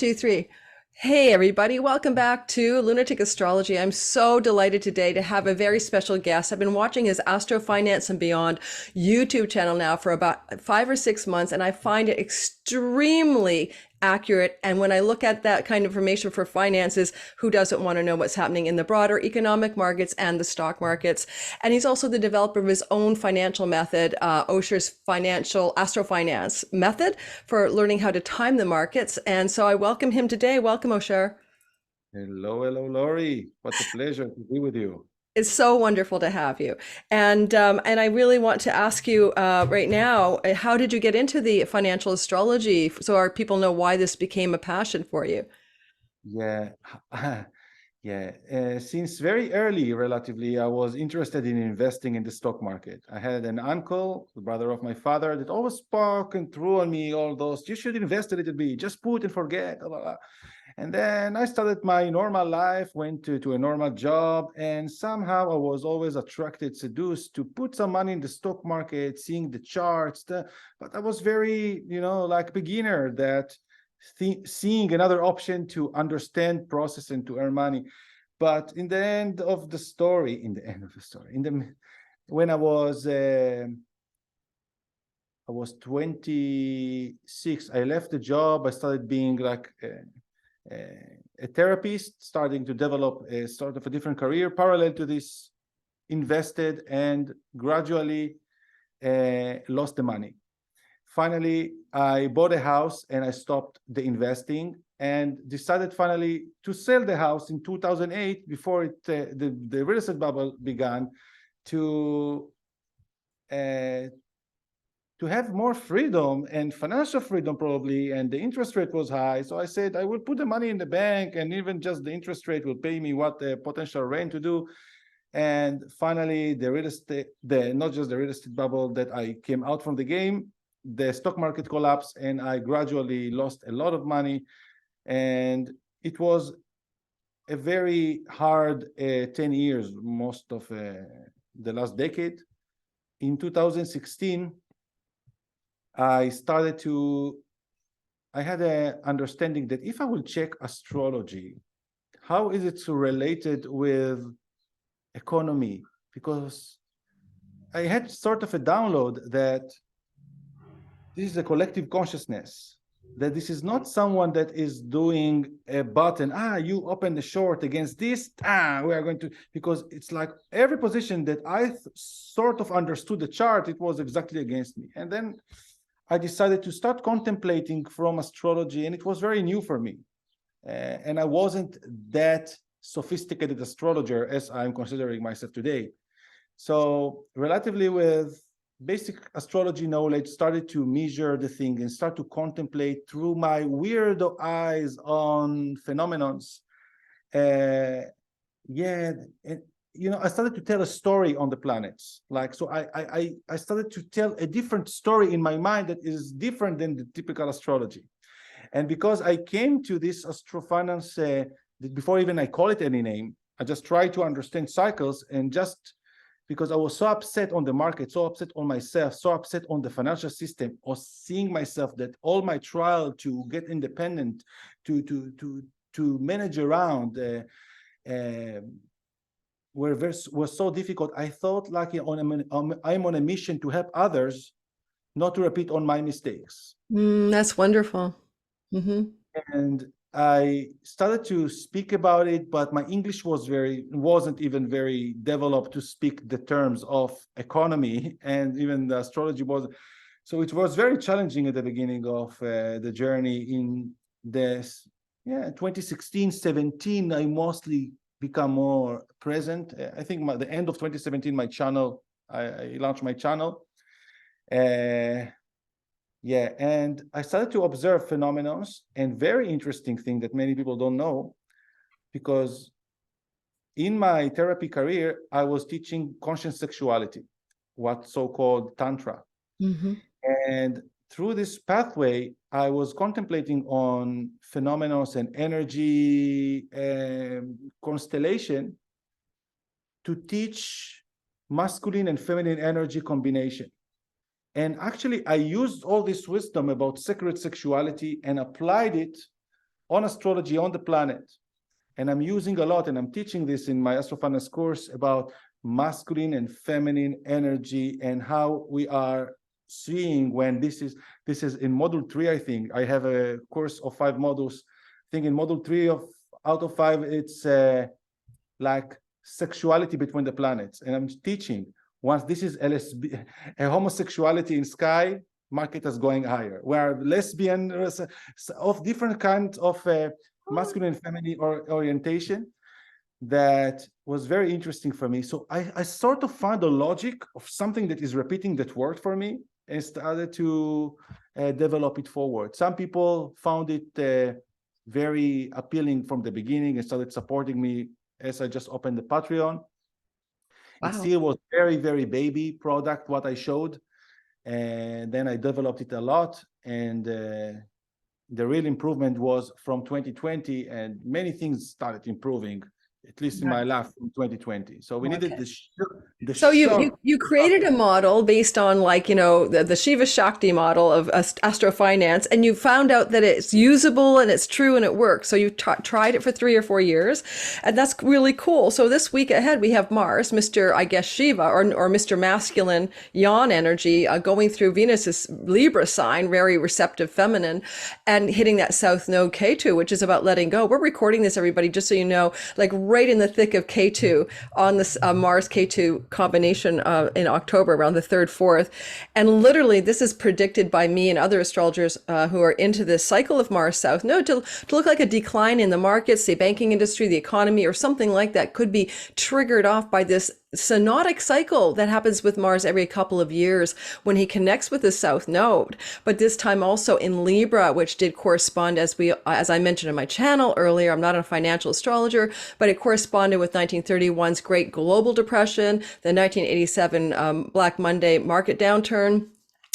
Two, three. Hey, everybody. Welcome back to Lunatic Astrology. I'm so delighted today to have a very special guest. I've been watching his Astro Finance and Beyond YouTube channel now for about 5 or 6 months, and I find it extremely accurate. And when I look at that kind of information for finances, who doesn't want to know what's happening in the broader economic markets and the stock markets? And he's also the developer of his own financial method, Osher's financial Astro Finance method for learning how to time the markets. And so I welcome him today. Welcome, Osher. Hello, Lori. What a pleasure to be with you. It's so wonderful to have you. And I really want to ask you right now, how did you get into the financial astrology so our people know why this became a passion for you? Yeah, yeah. Since very early, relatively, I was interested in investing in the stock market. I had an uncle, the brother of my father, that always spoke and threw on me all those, you should invest a little bit, just put and forget, blah, blah, blah. And then I started my normal life, went to a normal job, and somehow I was always attracted, seduced to put some money in the stock market, seeing the charts. But I was very, like beginner that seeing another option to understand process and to earn money. But in the end of the story, when I was 26, I left the job. I started being like a therapist, starting to develop a sort of a different career parallel to this, invested and gradually lost the money. Finally, I bought a house and I stopped the investing and decided finally to sell the house in 2008 before the real estate bubble began, to have more freedom and financial freedom probably, and the interest rate was high. So I said, I will put the money in the bank and even just the interest rate will pay me what the potential rent to do. And finally, the real estate, not just the real estate bubble that I came out from the game, the stock market collapsed and I gradually lost a lot of money. And it was a very hard 10 years, most of the last decade. In 2016, I had an understanding that if I will check astrology, how is it related with economy? Because I had sort of a download that this is a collective consciousness, that this is not someone that is doing a button, you open the short against this, we are going to, because it's like every position that I sort of understood the chart, it was exactly against me. And then I decided to start contemplating from astrology, and it was very new for me. And I wasn't that sophisticated astrologer as I'm considering myself today. So relatively with basic astrology knowledge, started to measure the thing and start to contemplate through my weirdo eyes on phenomenons. I started to tell a story on the planets. So I started to tell a different story in my mind that is different than the typical astrology. And because I came to this astrofinance, before even I call it any name, I just try to understand cycles, and just because I was so upset on the market, so upset on myself, so upset on the financial system, or seeing myself that all my trial to get independent, to manage around, was so difficult. I thought like I'm on a mission to help others, not to repeat on my mistakes. That's wonderful. Mm-hmm. And I started to speak about it, but my English wasn't even very developed to speak the terms of economy, and even the astrology was. So it was very challenging at the beginning of the journey. In this, 2016, 17, I mostly become more present. I think the end of 2017, I launched my channel. And I started to observe phenomena, and very interesting thing that many people don't know, because in my therapy career, I was teaching conscious sexuality, what so-called Tantra. Mm-hmm. And through this pathway, I was contemplating on phenomena and energy constellation to teach masculine and feminine energy combination. And actually, I used all this wisdom about sacred sexuality and applied it on astrology, on the planet. And I'm using a lot, and I'm teaching this in my Astro Finance course about masculine and feminine energy and how we are seeing when this is in module 3. I think I have a course of 5 modules. I think in module 3 out of 5, it's like sexuality between the planets. And I'm teaching, once this is LSB, a homosexuality in sky, market is going higher. Where lesbian of different kinds of masculine and feminine orientation, that was very interesting for me. So I sort of found the logic of something that is repeating that worked for me and started to develop it forward. Some people found it very appealing from the beginning and started supporting me as I just opened the Patreon. Wow. It still was very, very baby product, what I showed. And then I developed it a lot. And the real improvement was from 2020, and many things started improving, at least in my life, from 2020. So we needed the So shock. you created a model based on, like, you know, the Shiva Shakti model of Astro Finance, and you found out that it's usable and it's true and it works. So you tried it for 3 or 4 years, and that's really cool. So this week ahead, we have Mars, Mr. I guess Shiva, or Mr. Masculine Yan energy, going through Venus's Libra sign, very receptive feminine, and hitting that South Node K2, which is about letting go. We're recording this, everybody, just so you know, like right in the thick of K2 on this Mars K2 combination in October, around the 3rd, 4th. And literally, this is predicted by me and other astrologers who are into this cycle of Mars South Node to look like a decline in the markets, the banking industry, the economy, or something like that could be triggered off by this synodic cycle that happens with Mars every couple of years when he connects with the South Node. But this time also in Libra, which did correspond, as I mentioned in my channel earlier, I'm not a financial astrologer, but it corresponded with 1931's Great Global Depression, the 1987 Black Monday market downturn,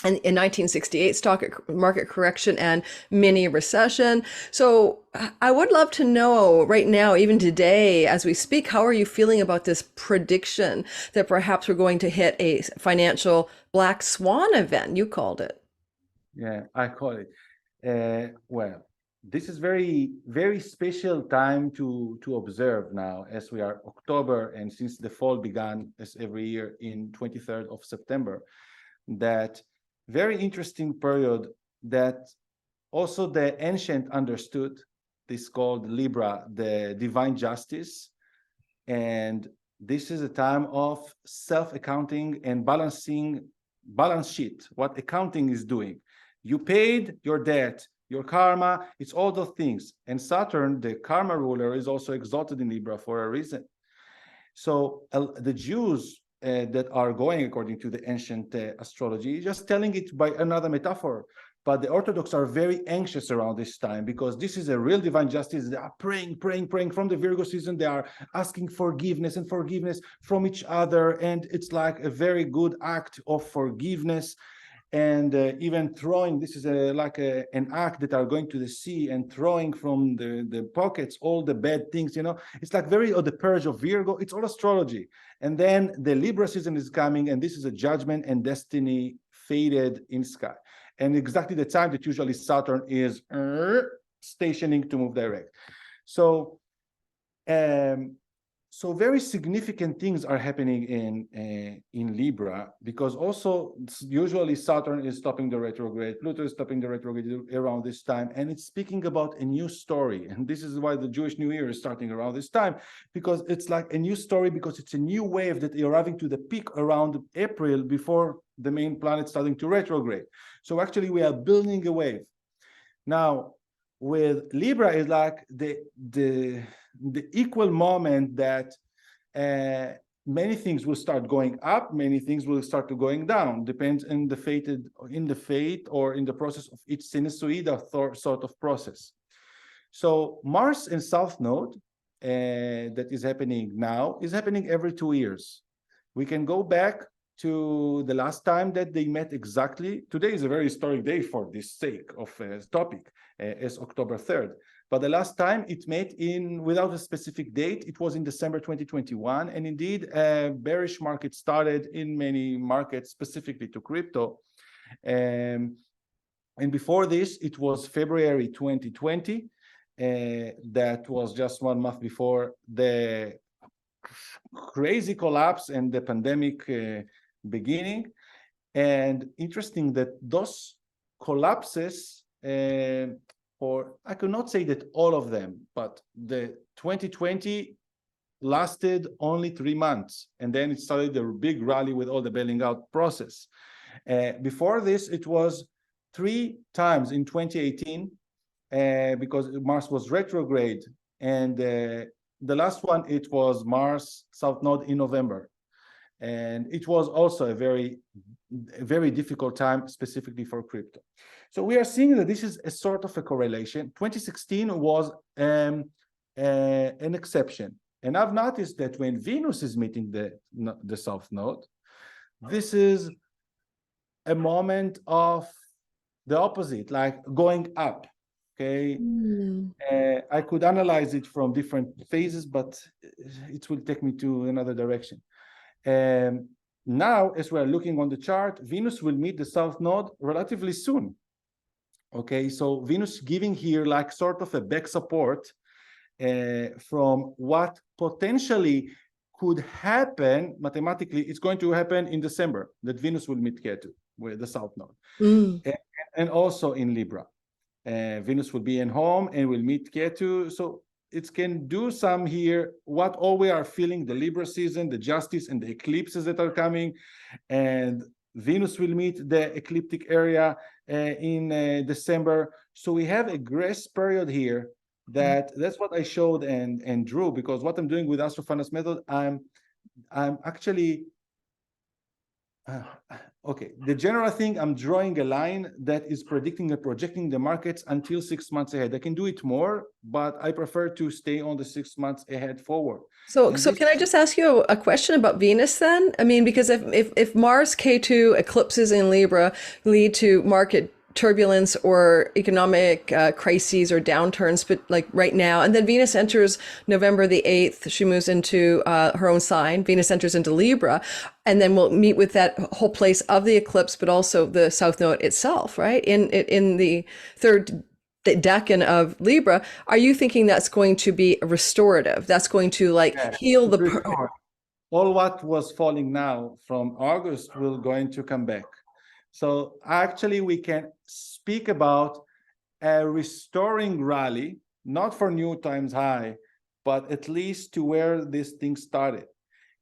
and in 1968 stock market correction and mini recession. So I would love to know right now, even today as we speak, how are you feeling about this prediction that perhaps we're going to hit a financial black swan event? You called it. Yeah, I call it. Well, this is very, very special time to observe now, as we are October, and since the fall began as every year in 23rd of September, that very interesting period that also the ancient understood. This called Libra, the divine justice. And this is a time of self-accounting and balance sheet, what accounting is doing. You paid your debt, your karma, it's all those things. And Saturn, the karma ruler, is also exalted in Libra for a reason. So the Jews that are going according to the ancient astrology, just telling it by another metaphor. But the Orthodox are very anxious around this time because this is a real divine justice. They are praying from the Virgo season. They are asking forgiveness from each other. And it's like a very good act of forgiveness. And even throwing, this is an act that are going to the sea and throwing from the pockets all the bad things, you know. It's like the purge of Virgo. It's all astrology. And then the Libra season is coming, and this is a judgment and destiny faded in sky. And exactly the time that usually Saturn is stationing to move direct. So, so very significant things are happening in Libra, because also usually Saturn is stopping the retrograde, Pluto is stopping the retrograde around this time, and it's speaking about a new story. And this is why the Jewish New Year is starting around this time, because it's like a new story, because it's a new wave that is arriving to the peak around April before the main planet starting to retrograde. So actually we are building a wave. Now with Libra is like the equal moment that many things will start going up, many things will start to going down, depends on the fate or in the process of each sinusoidal sort of process. So Mars in South Node that is happening now is happening every 2 years. We can go back to the last time that they met exactly. Today is a very historic day for this sake of topic, as October 3rd. But the last time it met without a specific date, it was in December 2021. And indeed, a bearish market started in many markets, specifically to crypto. And before this, it was February 2020. that was just 1 month before the crazy collapse and the pandemic beginning. And interesting that those collapses, or I could not say that all of them, but the 2020 lasted only 3 months, and then it started a big rally with all the bailing out process. Before this, it was 3 times in 2018, because Mars was retrograde, and the last one, it was Mars South Node in November. And it was also a very difficult time, specifically for crypto. So we are seeing that this is a sort of a correlation. 2016 was an exception. And I've noticed that when Venus is meeting the South Node, this is a moment of the opposite, like going up. Okay, I could analyze it from different phases, but it will take me to another direction. Now, as we're looking on the chart, Venus will meet the South Node relatively soon. Okay, so Venus giving here like sort of a back support from what potentially could happen mathematically. It's going to happen in December, that Venus will meet Ketu with the South Node, and also in Libra. Venus will be in home and will meet Ketu. So it can do some here, what all we are feeling, the Libra season, the justice and the eclipses that are coming. And Venus will meet the ecliptic area in December. So we have a grace period here. That's what I showed and drew, because what I'm doing with Astro Finance method, I'm actually okay, the general thing, I'm drawing a line that is predicting and projecting the markets until 6 months ahead. I can do it more, but I prefer to stay on the 6 months ahead forward. So can I just ask you a question about Venus then? I mean, because if Mars K2 eclipses in Libra lead to market turbulence or economic crises or downturns, but like right now, and then Venus enters November the 8th, she moves into her own sign, Venus enters into Libra, and then we'll meet with that whole place of the eclipse, but also the South Node itself, right? In the third decan of Libra. Are you thinking that's going to be restorative? That's going to like heal the... All what was falling now from August will going to come back. So actually, we can speak about a restoring rally, not for new times high, but at least to where this thing started.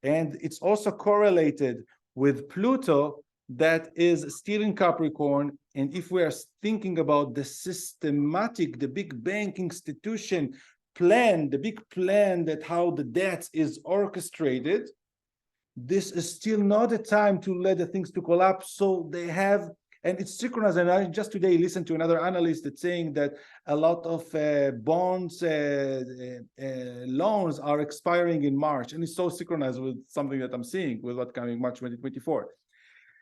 And it's also correlated with Pluto that is still in Capricorn. And if we are thinking about the systematic, the big bank institution plan, the big plan that how the debt is orchestrated, this is still not a time to let the things to collapse. So they have, and it's synchronized. And I just today listened to another analyst that's saying that a lot of bonds, loans are expiring in March, and it's so synchronized with something that I'm seeing with what's coming March 2024.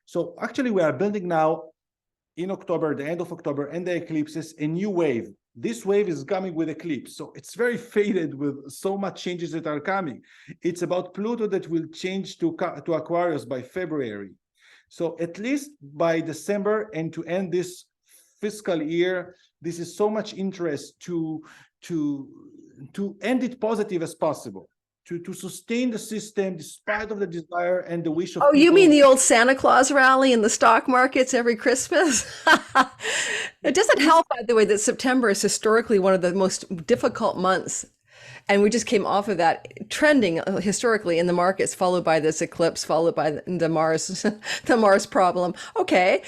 So actually, we are building now in October, the end of October, and the eclipses, a new wave. This wave is coming with eclipse, so it's very faded with so much changes that are coming. It's about Pluto that will change to Aquarius by February. So at least by December, and to end this fiscal year, this is so much interest to end it positive as possible, to sustain the system despite of the desire and the wish of people. You mean the old Santa Claus rally in the stock markets every Christmas? It doesn't help, by the way, that September is historically one of the most difficult months. And we just came off of that trending historically in the markets, followed by this eclipse, followed by the Mars, the Mars problem. Okay.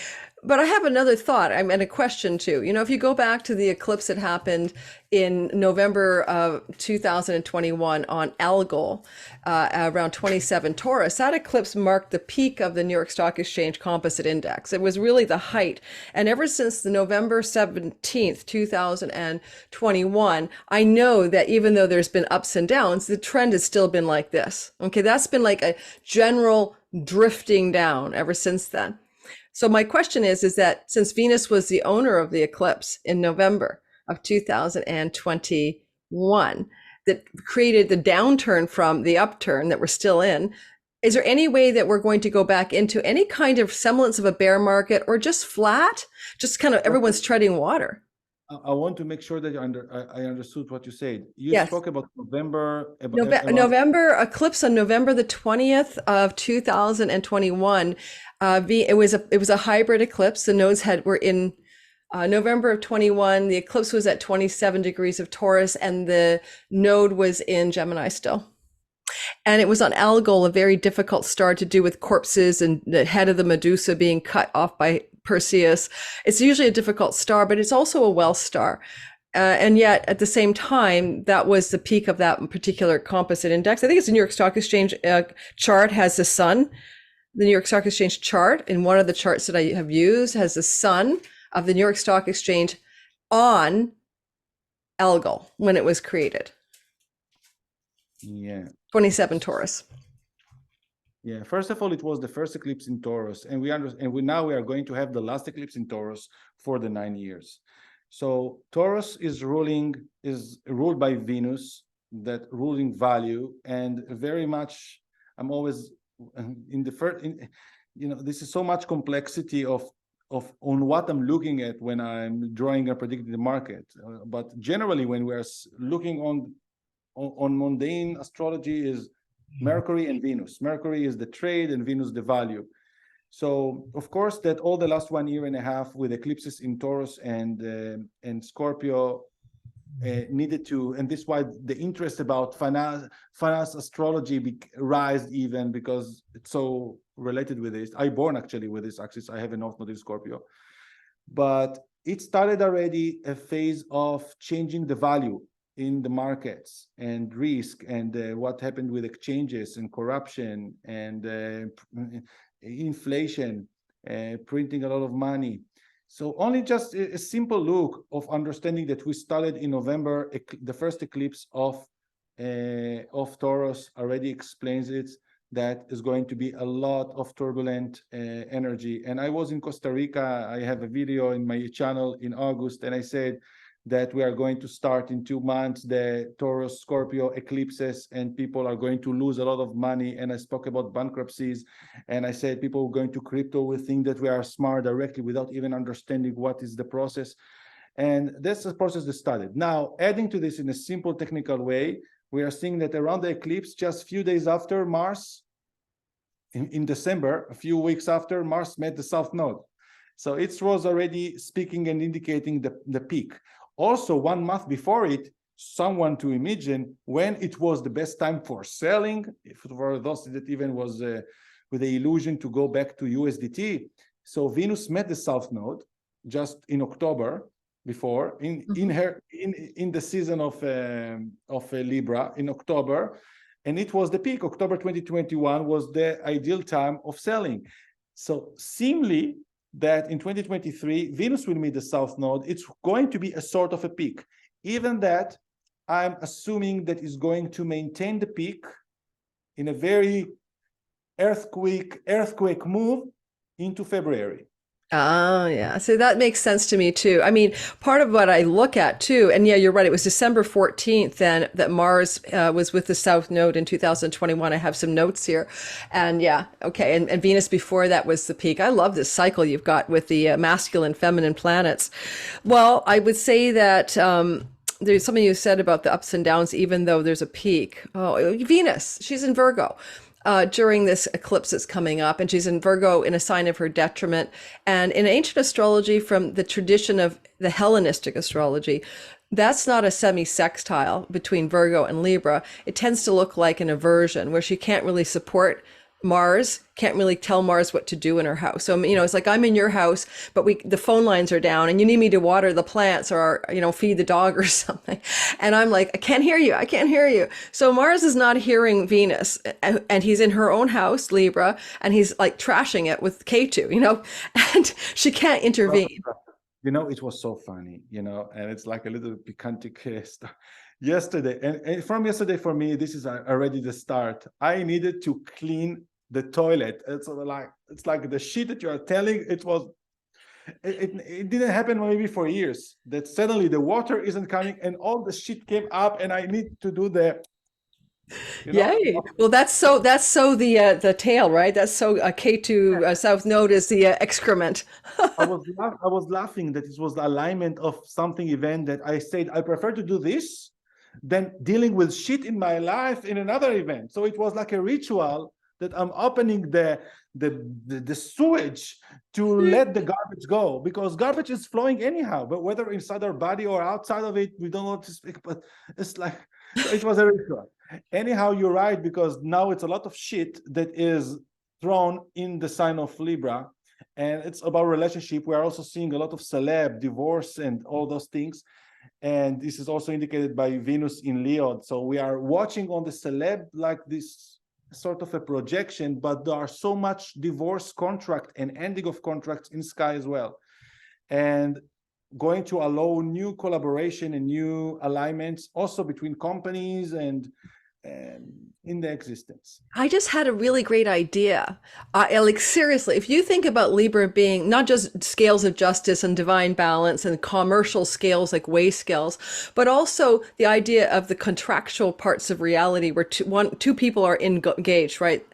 But I have another thought. I mean, a question too. You know, if you go back to the eclipse that happened in November of 2021 on Algol, around 27 Taurus, that eclipse marked the peak of the New York Stock Exchange Composite Index. It was really the height. And ever since the November 17th, 2021, I know that even though there's been ups and downs, the trend has still been like this. Okay, that's been like a general drifting down ever since then. So my question is that since Venus was the owner of the eclipse in November of 2021, that created the downturn from the upturn that we're still in, is there any way that we're going to go back into any kind of semblance of a bear market, or just flat, just kind of everyone's treading water? I want to make sure that I understood what you said. You Yes. spoke about November, around November eclipse on November the 20th of 2021. It was a hybrid eclipse. The nodes were in November of 21. The eclipse was at 27 degrees of Taurus, and the node was in Gemini still. And it was on Algol, a very difficult star to do with corpses and the head of the Medusa being cut off by Perseus. It's usually a difficult star, but it's also a well star. And yet, at the same time, that was the peak of that particular composite index. I think it's the New York Stock Exchange chart has the sun. The New York Stock Exchange chart, in one of the charts that I have used, has the sun of the New York Stock Exchange on Algol when it was created. Yeah. 27 Taurus. Yeah. First of all, it was the first eclipse in Taurus, and we now we are going to have the last eclipse in Taurus for the 9 years. So Taurus is ruled by Venus, that ruling value, and very much I'm always in the first, this is so much complexity of on what I'm looking at when I'm drawing and predicting the market. But generally, when we are looking on mundane astrology, is Mercury and Venus. Mercury is the trade and Venus the value. So of course that all the last 1.5 years with eclipses in Taurus and Scorpio needed to, and this is why the interest about finance astrology rise, even because it's so related with this. I born actually with this axis. I have a North Node in Scorpio, but it started already a phase of changing the value in the markets and risk, and what happened with exchanges and corruption and inflation, printing a lot of money. So only just a simple look of understanding that we started in November, the first eclipse of Taurus already explains it, that is going to be a lot of turbulent energy. And I was in Costa Rica. I have a video in my channel in August, and I said that we are going to start in 2 months the Taurus Scorpio eclipses, and people are going to lose a lot of money. And I spoke about bankruptcies, and I said people going to crypto will think that we are smart directly without even understanding what is the process. And that's the process that started. Now, adding to this in a simple technical way, we are seeing that around the eclipse, just a few days after Mars, in December, a few weeks after, Mars met the South Node. So it was already speaking and indicating the peak. Also, 1 month before it, someone to imagine when it was the best time for selling, if for those that even was with the illusion to go back to USDT. So Venus met the South Node just in October before, in the season of Libra in October, and it was the peak. October 2021 was the ideal time of selling. So seemingly, that in 2023, Venus will meet the South Node. It's going to be a sort of a peak. Even that, I'm assuming that is going to maintain the peak in a very earthquake move into February. Oh, yeah. So that makes sense to me too. I mean, part of what I look at too, and yeah, you're right. It was December 14th then that Mars was with the South Node in 2021. I have some notes here. And yeah, okay. And Venus before that was the peak. I love this cycle you've got with the masculine, feminine planets. Well, I would say that there's something you said about the ups and downs, even though there's a peak. Oh, Venus, she's in Virgo. During this eclipse that's coming up, and she's in Virgo in a sign of her detriment. And in ancient astrology, from the tradition of the Hellenistic astrology, that's not a semi-sextile between Virgo and Libra. It tends to look like an aversion where she can't really support Mars, can't really tell Mars what to do in her house. So, it's like I'm in your house, but the phone lines are down and you need me to water the plants or, feed the dog or something. And I'm like, I can't hear you. I can't hear you. So Mars is not hearing Venus, and he's in her own house, Libra, and he's like trashing it with K2, and she can't intervene. It was so funny, and it's like a little piquant stuff. Yesterday, and from yesterday for me, this is already the start. I needed to clean the toilet. It's like the shit that you are telling. It didn't happen maybe for years, that suddenly the water isn't coming and all the shit came up, and I need to do the You know, Yay. Well, that's so the tail, right? That's so K2 South Node is the excrement. I was laughing that it was the alignment of something event that I said I prefer to do this than dealing with shit in my life in another event. So it was like a ritual that I'm opening the sewage to let the garbage go, because garbage is flowing anyhow, but whether inside our body or outside of it, we don't want to speak, but it's like, so it was a ritual. Anyhow, you're right, because now it's a lot of shit that is thrown in the sign of Libra, and it's about relationship. We are also seeing a lot of celeb, divorce, and all those things. And this is also indicated by Venus in Leo. So we are watching on the celeb like this sort of a projection, but there are so much divorce contract and ending of contracts in sky as well. And going to allow new collaboration and new alignments also between companies and in the existence. I just had a really great idea. Like seriously, if you think about Libra being not just scales of justice and divine balance and commercial scales like weigh scales, but also the idea of the contractual parts of reality where two people are engaged, right?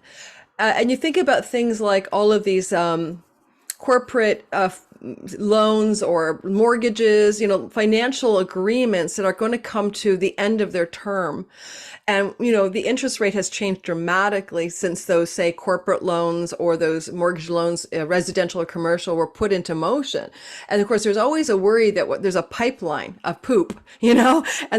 And you think about things like all of these corporate loans or mortgages, financial agreements that are going to come to the end of their term. And, the interest rate has changed dramatically since those, say, corporate loans or those mortgage loans, residential or commercial, were put into motion. And of course, there's always a worry that there's a pipeline of poop, and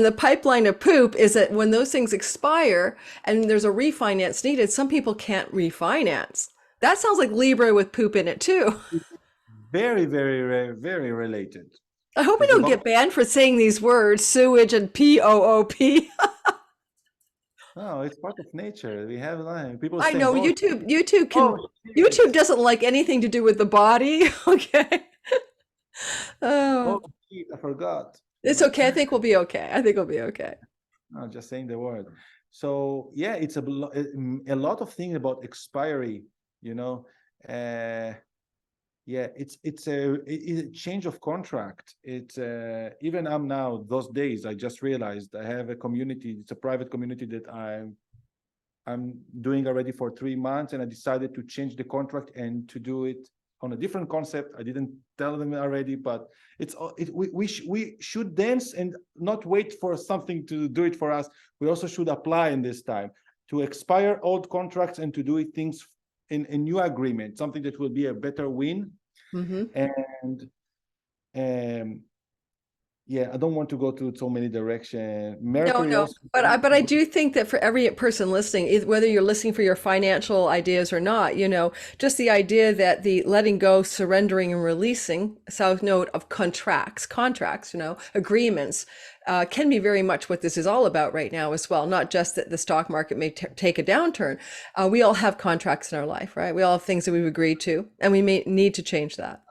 the pipeline of poop is that when those things expire and there's a refinance needed, some people can't refinance. That sounds like Libra with poop in it too. Very, very, very related. I hope we don't get banned for saying these words, sewage and POOP. No, it's part of nature. We have people. I know YouTube shit. doesn't like anything to do with the body. Okay. Oh, shit, I forgot. It's okay. I think we'll be okay. I think we'll be okay. No, just saying the word. So yeah, it's a lot of things about expiry. Yeah, it's a change of contract. It's even I'm now those days. I just realized I have a community. It's a private community that I'm doing already for 3 months, and I decided to change the contract and to do it on a different concept. I didn't tell them already, but we should dance and not wait for something to do it for us. We also should apply in this time to expire old contracts and to do it things in a new agreement, something that will be a better win. And yeah, I don't want to go to so many directions. No. But I do think that for every person listening, whether you're listening for your financial ideas or not, just the idea that the letting go, surrendering, and releasing, South Node of contracts, agreements, can be very much what this is all about right now as well. Not just that the stock market may take a downturn. We all have contracts in our life, right? We all have things that we've agreed to, and we may need to change that.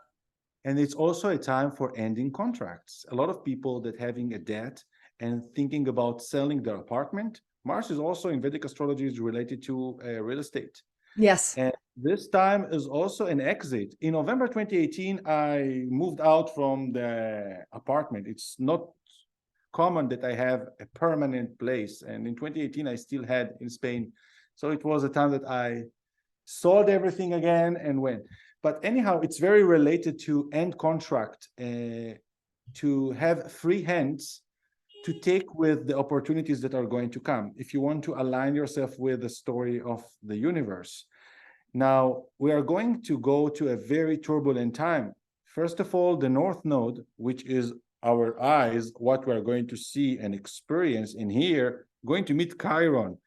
And it's also a time for ending contracts. A lot of people that having a debt and thinking about selling their apartment. Mars is also in Vedic astrology is related to real estate. Yes. And this time is also an exit. In November 2018, I moved out from the apartment. It's not common that I have a permanent place. And in 2018, I still had in Spain. So it was a time that I sold everything again and went. But anyhow, it's very related to end contract, to have free hands to take with the opportunities that are going to come. If you want to align yourself with the story of the universe. Now, we are going to go to a very turbulent time. First of all, the North Node, which is our eyes, what we are going to see and experience in here, going to meet Chiron.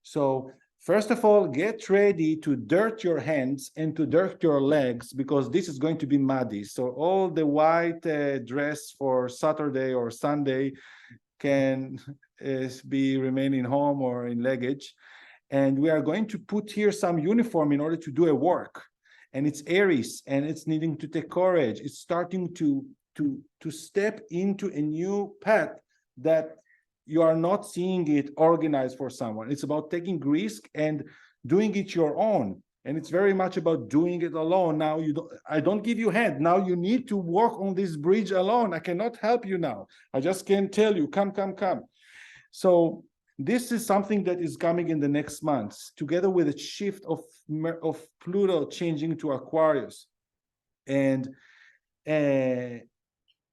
So first of all, get ready to dirt your hands and to dirt your legs, because this is going to be muddy. So all the white dress for Saturday or Sunday can be remaining home or in luggage. And we are going to put here some uniform in order to do a work. And it's Aries, and it's needing to take courage. It's starting to step into a new path that you are not seeing it organized for someone. It's about taking risk and doing it your own. And it's very much about doing it alone. Now I don't give you hand. Now you need to walk on this bridge alone. I cannot help you now. I just can tell you, come. So This is something that is coming in the next months, together with a shift of Pluto changing to Aquarius. And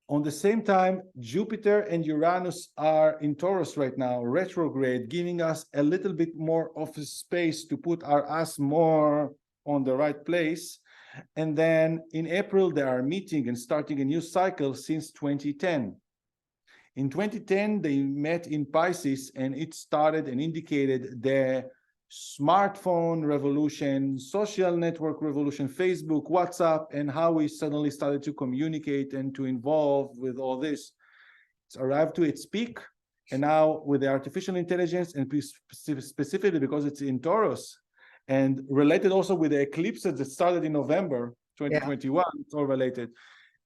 on the same time, Jupiter and Uranus are in Taurus right now, retrograde, giving us a little bit more of a space to put our ass more on the right place. And then in April, they are meeting and starting a new cycle since 2010. In 2010, they met in Pisces, and it started and indicated the smartphone revolution, social network revolution, Facebook, WhatsApp, and how we suddenly started to communicate and to involve with all this. It's arrived to its peak, and now with the artificial intelligence, and specifically because it's in Taurus, and related also with the eclipses that started in November 2021, it's all related.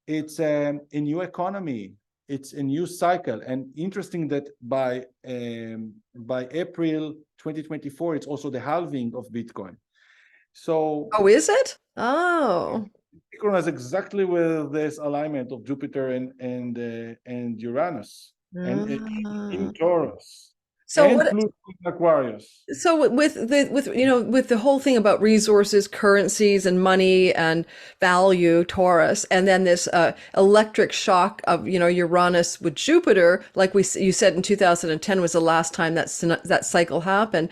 It's a new economy. It's a new cycle, and interesting that by April 2024, it's also the halving of Bitcoin. So, oh, is it? Oh, synchronized exactly with this alignment of Jupiter and Uranus, and in Taurus, so and what? Pluto in Aquarius. So with the whole thing about resources, currencies, and money and value, Taurus, and then this electric shock of Uranus with Jupiter, like you said in 2010 was the last time that cycle happened.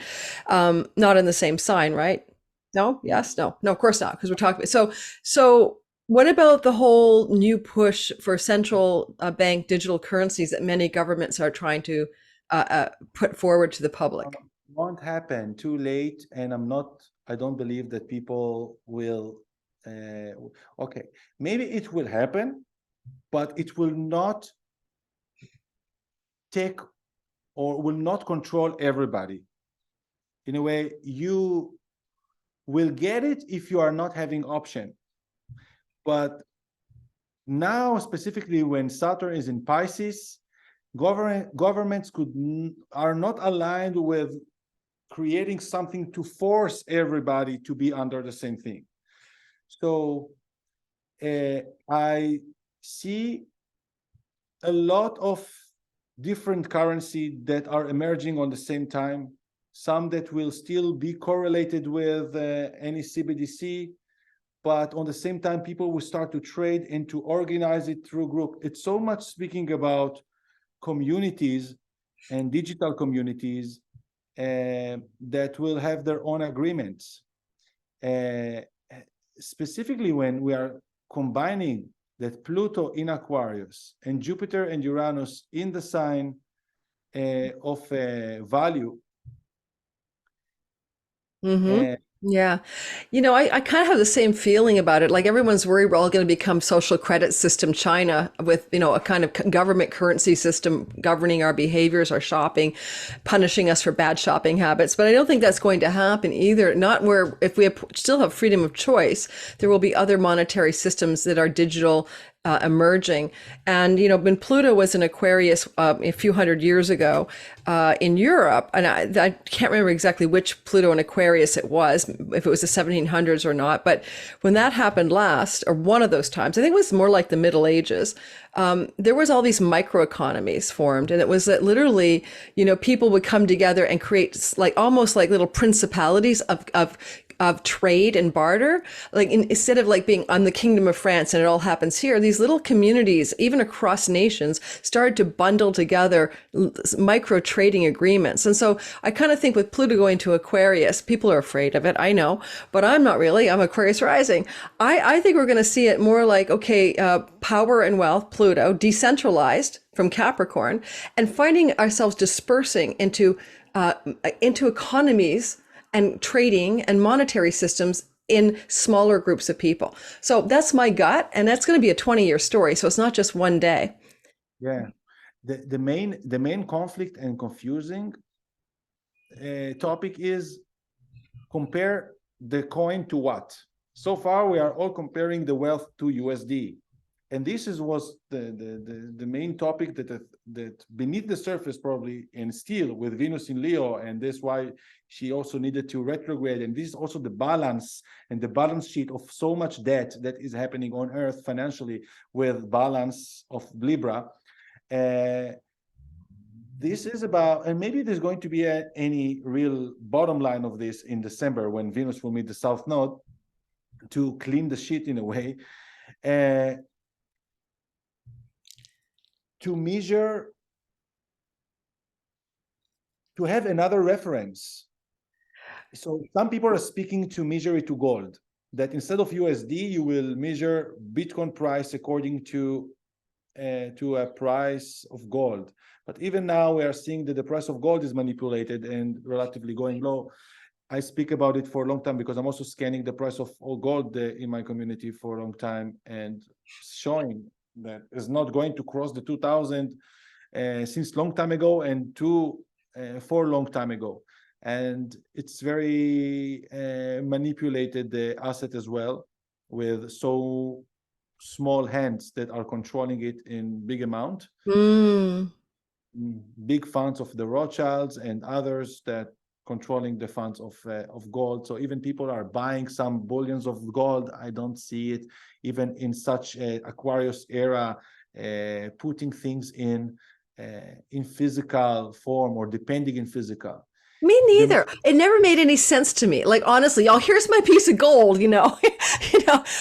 Not in the same sign, right? No, yes, no, of course not, because we're talking. So what about the whole new push for central bank digital currencies that many governments are trying to put forward to the public? Won't happen, too late, and I don't believe that people will okay, maybe it will happen, but it will not take or will not control everybody. In a way, you will get it if you are not having option. But now, specifically when Saturn is in Pisces, governments are not aligned with creating something to force everybody to be under the same thing. So I see a lot of different currency that are emerging on the same time, some that will still be correlated with any CBDC, but on the same time, people will start to trade and to organize it through group. It's so much speaking about communities and digital communities that will have their own agreements. Specifically when we are combining that Pluto in Aquarius and Jupiter and Uranus in the sign of value. Yeah. I kind of have the same feeling about it. Like everyone's worried we're all going to become social credit system China with, a kind of government currency system governing our behaviors, our shopping, punishing us for bad shopping habits. But I don't think that's going to happen either. Not where if we still have freedom of choice, there will be other monetary systems that are digital emerging. And, when Pluto was in Aquarius a few hundred years ago in Europe, and I can't remember exactly which Pluto in Aquarius it was, if it was the 1700s or not, but when that happened last, or one of those times, I think it was more like the Middle Ages, there was all these microeconomies formed. And it was that literally, people would come together and create almost like little principalities of trade and barter, instead of being on the Kingdom of France and it all happens here, these little communities, even across nations, started to bundle together micro trading agreements. And so I kind of think with Pluto going to Aquarius, people are afraid of it, I know, but I'm not really. I'm Aquarius rising. I think we're going to see it more like, okay, power and wealth, Pluto, decentralized from Capricorn, and finding ourselves dispersing into economies and trading and monetary systems in smaller groups of people. So that's my gut, and that's going to be a 20-year story. So it's not just one day. Yeah, the main conflict and confusing topic is compare the coin to what. So far, we are all comparing the wealth to USD, and this was the main topic that beneath the surface probably, and still with Venus in Leo, and that's why she also needed to retrograde. And this is also the balance and the balance sheet of so much debt that is happening on Earth financially with balance of Libra. this is about, and maybe there's going to be any real bottom line of this in December when Venus will meet the South Node to clean the shit in a way, to measure, to have another reference. So some people are speaking to measure it to gold, that instead of USD, you will measure Bitcoin price according to a price of gold. But even now, we are seeing that the price of gold is manipulated and relatively going low. I speak about it for a long time because I'm also scanning the price of all gold in my community for a long time and showing that it's not going to cross the 2000 since long time ago and for a long time ago. And it's very manipulated the asset as well, with so small hands that are controlling it in big amount. Big funds of the Rothschilds and others that controlling the funds of gold. So even people are buying some billions of gold. I don't see it even in such a Aquarius era, putting things in physical form or depending in physical. Me neither. It never made any sense to me. Like, honestly, y'all, here's my piece of gold,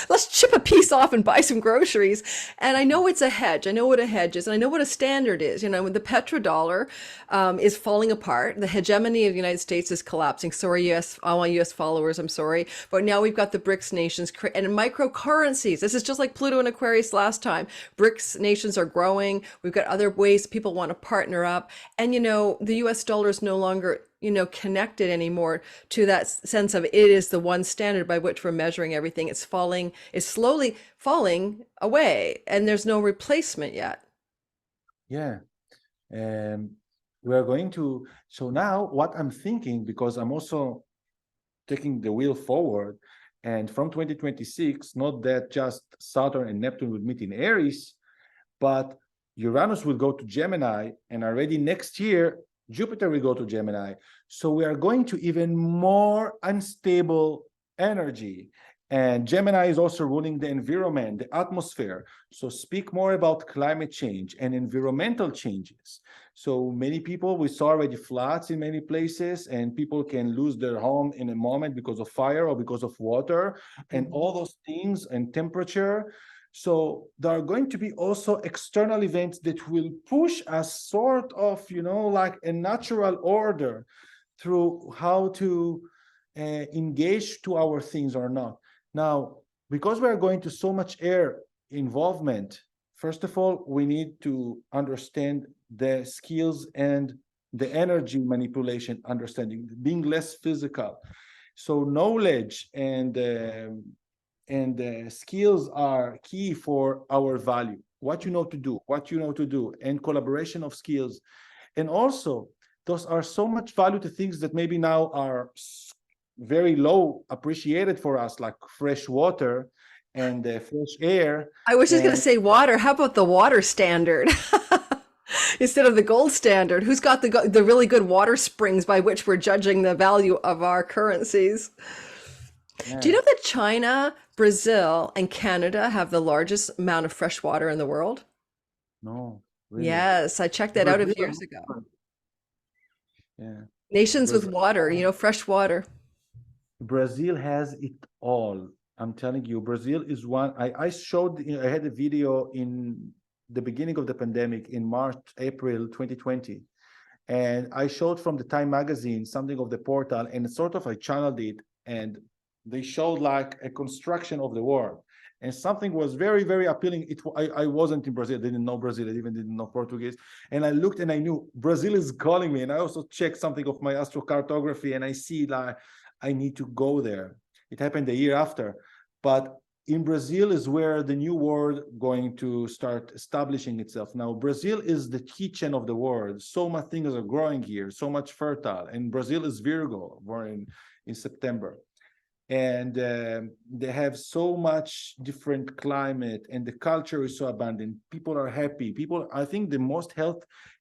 let's chip a piece off and buy some groceries. And I know it's a hedge. I know what a hedge is. And I know what a standard is. When the petrodollar is falling apart, the hegemony of the United States is collapsing. Sorry, all my US followers, I'm sorry. But now we've got the BRICS nations and microcurrencies. This is just like Pluto and Aquarius last time. BRICS nations are growing. We've got other ways people want to partner up. And, the US dollar is no longer connected anymore to that sense of it is the one standard by which we're measuring everything. It's slowly falling away, and there's no replacement yet. Yeah. We are going to, so now what I'm thinking, because I'm also taking the wheel forward, and from 2026, not that just Saturn and Neptune will meet in Aries, but Uranus will go to Gemini, and already next year, Jupiter will go to Gemini. So we are going to even more unstable energy. And Gemini is also ruling the environment, the atmosphere. So speak more about climate change and environmental changes. So many people, we saw already floods in many places, and people can lose their home in a moment because of fire or because of water and all those things, and temperature. So there are going to be also external events that will push us sort of, like a natural order through how to engage to our things or not. Now, because we are going to so much air involvement, first of all, we need to understand the skills and the energy manipulation understanding, being less physical. So knowledge and skills are key for our value. What you know to do, and collaboration of skills. And also, those are so much value to things that maybe now are very low appreciated for us, like fresh water and fresh air. I was just going to say water. How about the water standard? Instead of the gold standard, who's got the really good water springs by which we're judging the value of our currencies? Yeah. Do you know that China, Brazil, and Canada have the largest amount of fresh water in the world? No, really? Yes, I checked that out a few years ago. Yeah. Nations with water, fresh water. Brazil has it all. I'm telling you, Brazil is one. I had a video in the beginning of the pandemic in March, April 2020. And I showed from the Time magazine something of the portal, and sort of I channeled it, and they showed like a construction of the world. And something was very, very appealing. I wasn't in Brazil. I didn't know Brazil. I even didn't know Portuguese. And I looked and I knew Brazil is calling me. And I also checked something of my astrocartography, and I see like I need to go there. It happened a year after. But in Brazil is where the new world going to start establishing itself. Now, Brazil is the kitchen of the world. So much things are growing here, so much fertile. And Brazil is Virgo, born in September. And they have so much different climate, and the culture is so abundant. People are happy. I think the most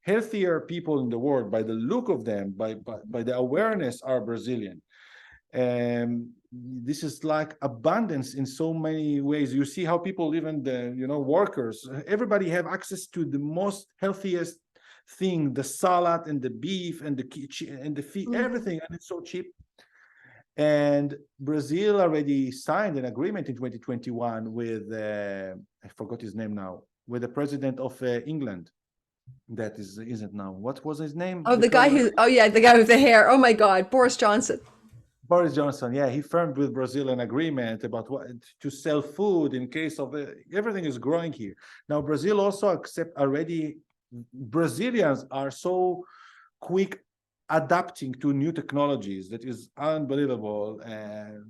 healthier people in the world, by the look of them, by the awareness, are Brazilian. This is like abundance in so many ways. You see how people, even the workers, everybody have access to the most healthiest thing, the salad and the beef and the feet, everything, and it's so cheap. And Brazil already signed an agreement in 2021 with I forgot his name now, with the president of England. That isn't now. What was his name? Oh, the guy who, oh yeah, the guy with the hair. Oh my God, Boris Johnson. Boris Johnson, yeah, he firmed with Brazil an agreement about what to sell food in case of everything is growing here. Now, Brazil also accept already. Brazilians are so quick adapting to new technologies that is unbelievable. And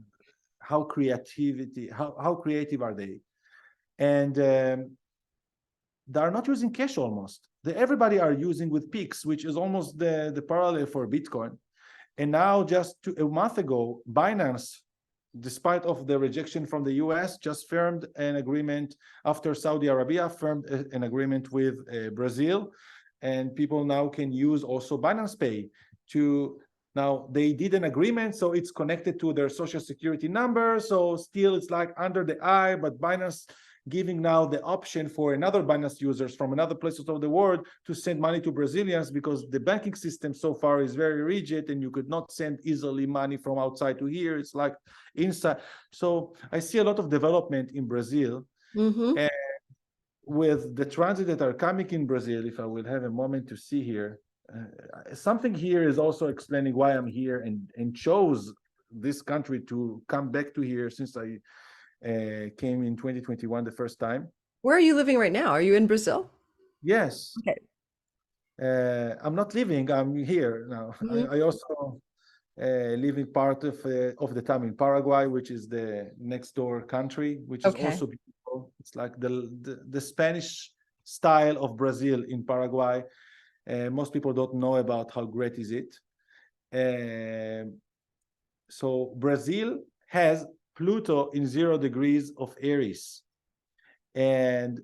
how creative are they? And they are not using cash almost. Everybody are using with Pix, which is almost the parallel for Bitcoin. And now, just a month ago, Binance, despite of the rejection from the US, just firmed an agreement after Saudi Arabia firmed an agreement with Brazil. And people now can use also Binance Pay to, now they did an agreement, so it's connected to their social security number. So still it's like under the eye, but Binance giving now the option for another Binance users from another places of the world to send money to Brazilians, because the banking system so far is very rigid and you could not send easily money from outside to here. It's like inside. So I see a lot of development in Brazil. And with the transit that are coming in Brazil, if I will have a moment to see here, something here is also explaining why I'm here and chose this country to come back to here, since I came in 2021 the first time. Where are you living right now? Are you in Brazil? Yes. Okay. I'm not living, I'm here now. I also living part of the time in Paraguay, which is the next door country, which is also beautiful. It's like the Spanish style of Brazil in Paraguay. Most people don't know about how great is it. So Brazil has Pluto in 0 degrees of Aries, and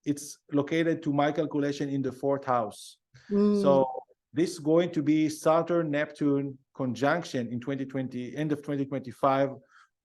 it's located, to my calculation, in the 4th house. So this is going to be Saturn-Neptune conjunction in 2020, end of 2025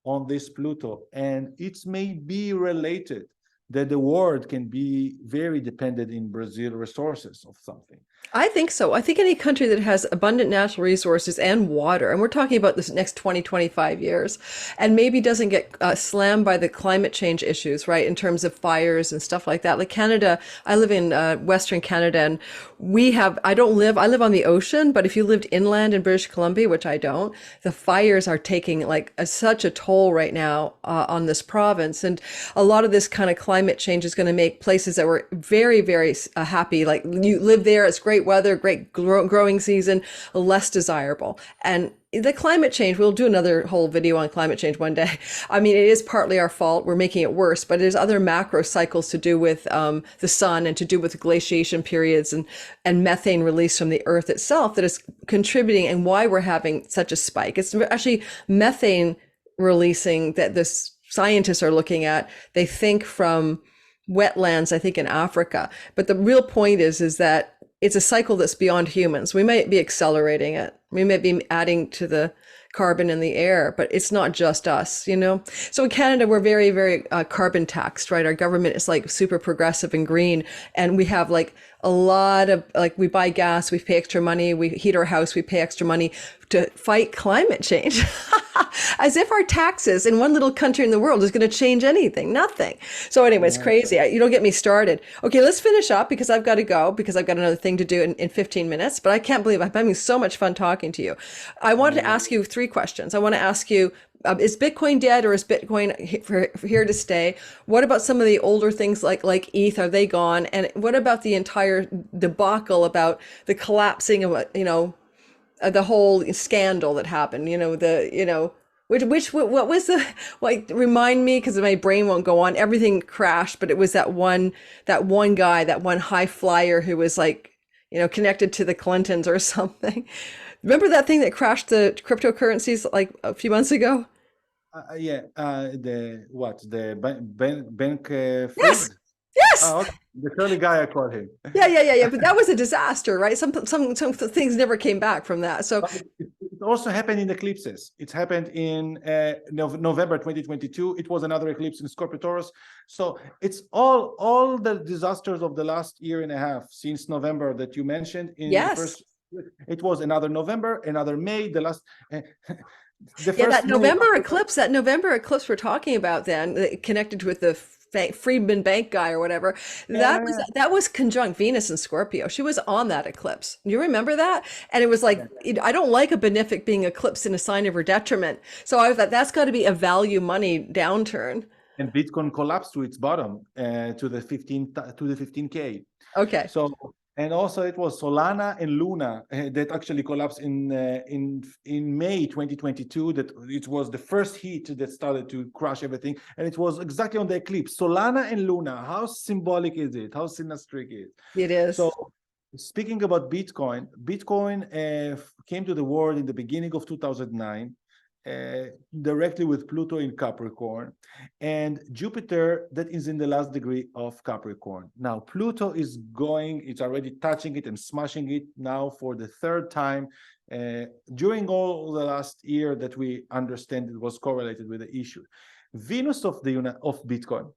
on this Pluto. And it may be related that the world can be very dependent in Brazil resources of something. I think so. I think any country that has abundant natural resources and water, and we're talking about this next 20, 25 years, and maybe doesn't get slammed by the climate change issues, right, in terms of fires and stuff like that. Like Canada, I live in Western Canada, and I live on the ocean, but if you lived inland in British Columbia, which I don't, the fires are taking like such a toll right now on this province. And a lot of this kind of climate change is going to make places that were very, very happy, like you live there, it's great weather, great growing season, less desirable. And the climate change, we'll do another whole video on climate change one day. I mean, it is partly our fault. We're making it worse, but there's other macro cycles to do with the sun and to do with glaciation periods and methane release from the earth itself that is contributing, and why we're having such a spike. It's actually methane releasing that the scientists are looking at. They think from wetlands, I think in Africa. But the real point is that it's a cycle that's beyond humans. We might be accelerating it. We may be adding to the carbon in the air, but it's not just us, you know? So in Canada, we're very, very carbon taxed, right? Our government is like super progressive and green. And we have like a lot of, like, we buy gas, we pay extra money, we heat our house, we pay extra money to fight climate change. As if our taxes in one little country in the world is going to change anything. Nothing. So anyway, it's crazy. You don't get me started. Okay, let's finish up because I've got to go, because I've got another thing to do in 15 minutes. But I can't believe I'm having so much fun talking to you. I wanted to ask you 3 questions. I want to ask you, is Bitcoin dead, or is Bitcoin here to stay? What about some of the older things like ETH? Are they gone? And what about the entire debacle about the collapsing of, the whole scandal that happened? What was the, like, remind me, because my brain won't go on. Everything crashed, but it was that one guy, that one high flyer who was like, connected to the Clintons or something. Remember that thing that crashed the cryptocurrencies like a few months ago? The bank fraud? Yes. Yes. Okay. The curly guy, I call him. Yeah. But that was a disaster, right? Some things never came back from that. So it also happened in eclipses. It's happened in November 2022. It was another eclipse in Scorpio Taurus. So it's all the disasters of the last year and a half since November that you mentioned in the Yes. first. It was another November, another May, the last. The Yeah, first May that November eclipse we're talking about then, connected with the Friedman Bank guy or whatever, that was conjunct Venus and Scorpio. She was on that eclipse. You remember that? And it was like, I don't like a benefic being eclipsed in a sign of her detriment. So I thought that's got to be a value money downturn. and Bitcoin collapsed to its bottom to the 15K. Okay. So, and also it was Solana and Luna that actually collapsed in May 2022. That it was the first heat that started to crush everything, and it was exactly on the eclipse. Solana and Luna. How symbolic is it? How synastry is it? Is. So, speaking about Bitcoin, came to the world in the beginning of 2009. Directly with Pluto in Capricorn and Jupiter that is in the last degree of Capricorn. Now Pluto is it's already touching it and smashing it now for the third time during all the last year that we understand it was correlated with the issue. Venus of Bitcoin,